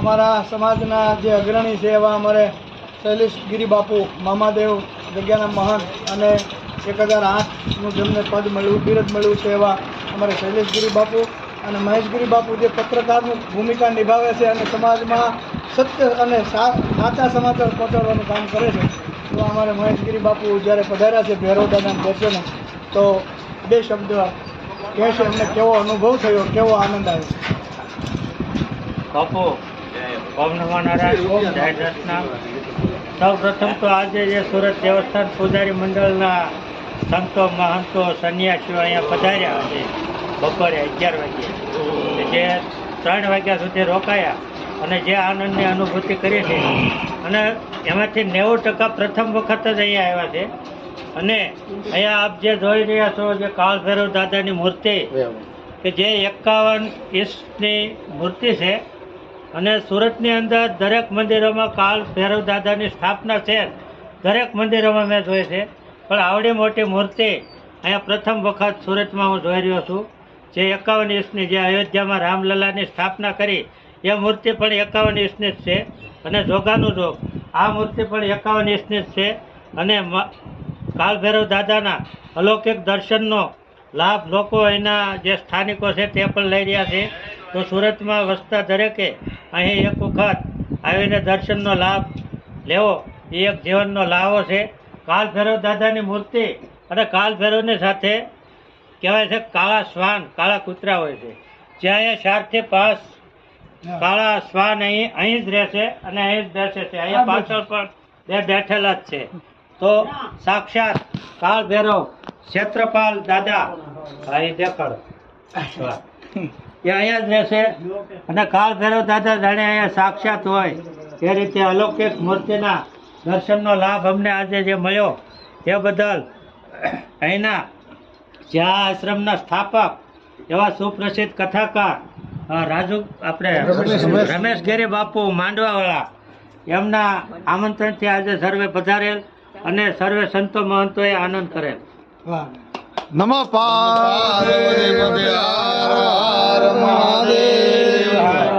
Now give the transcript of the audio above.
અમારા સમાજના જે અગ્રણી છે એવા અમારે શૈલેષ ગિરી બાપુ મામાદેવ જગ્યાના મહંત અને 1008નું જેમને પદ મળ્યું બિરદ મળ્યું છે એવા અમારે શૈલેષ ગિરી બાપુ અને મહેશ ગિરી બાપુ જે પત્રકારની ભૂમિકા નિભાવે છે અને સમાજમાં સત્ય અને સાચા સમાચાર પહોંચાડવાનું કામ કરે છે. તો અમારે મહેશ ગિરી બાપુ જ્યારે પધાર્યા છે ભૈરવ દાદાના દર્શને તો 2 શબ્દ કહેશે એમને કેવો અનુભવ થયો, કેવો આનંદ આવ્યો. બાપુ સૌ પ્રથમ તો આજે જે સુરત દેવસ્થાન પૂજારી મંડળના સંતો મહંતો સંન્યાસીઓ અહીંયા પધાર્યા છે બપોરે 11 વાગ્યે, જે 3 વાગ્યા સુધી રોકાયા અને જે આનંદની અનુભૂતિ કરી છે અને એમાંથી 90% પ્રથમ વખત જ અહીંયા આવ્યા છે. અને અહીંયા આપ જે જોઈ રહ્યા છો જે કાળ ભૈરવ દાદાની મૂર્તિ કે જે 51 ઇંચની મૂર્તિ છે અને સુરતની અંદર દરેક મંદિરોમાં કાળ ભૈરવ દાદાની સ્થાપના છે, દરેક મંદિરોમાં મેં જોઈ છે, પણ આવડી મોટી મૂર્તિ અહીંયા પ્રથમ વખત સુરતમાં હું જોઈ રહ્યો છું. જે 51 ઇંચની જે અયોધ્યામાં રામલલ્લાની સ્થાપના કરી એ મૂર્તિ પણ 51 ઇંચની જ છે અને જોગાનું જોગ આ મૂર્તિ પણ 51 ઇંચની જ છે. અને કાળ ભૈરવ દાદાના અલૌકિક દર્શનનો લાભ લોકો એના જે સ્થાનિકો છે તે પણ લઈ રહ્યા છે. તો સુરતમાં વસતા દરેકે અહીં એક વખત આવીને દર્શનનો લાભ લેવો એ એક જીવનનો લાવો છે. કાળ ભૈરવ દાદાની મૂર્તિ અને કાળ ભૈરવની સાથે કહેવાય છે કાળા શ્વાન, કાળા કૂતરા હોય છે. જ્યાં અહીંયા 4 થી 5 કાળા શ્વાન અહીં જ રહેશે અને અહીં જ બેસે છે. અહીંયા પાછળ પણ 2 બેઠેલા જ છે. તો સાક્ષાત કાળ ભૈરવ ક્ષેત્રપાલ દાદા અહીં દેખાડો એ અહીંયા જ રહેશે અને કાળ ભૈરવ દાદા જાણે અહીંયા સાક્ષાત હોય એ રીતે અલૌકિક મૂર્તિના દર્શનનો લાભ અમને આજે જે મળ્યો એ બદલ અહીંના જે આ આશ્રમના સ્થાપક એવા સુપ્રસિદ્ધ કથાકાર રમેશ ગિરી બાપુ માંડવાવાળા એમના આમંત્રણથી આજે સર્વે પધારેલ અને સર્વે સંતો મહંતોએ આનંદ કરેલ. નમઃ પાર્વતી પતે હર હર મહાદેવ.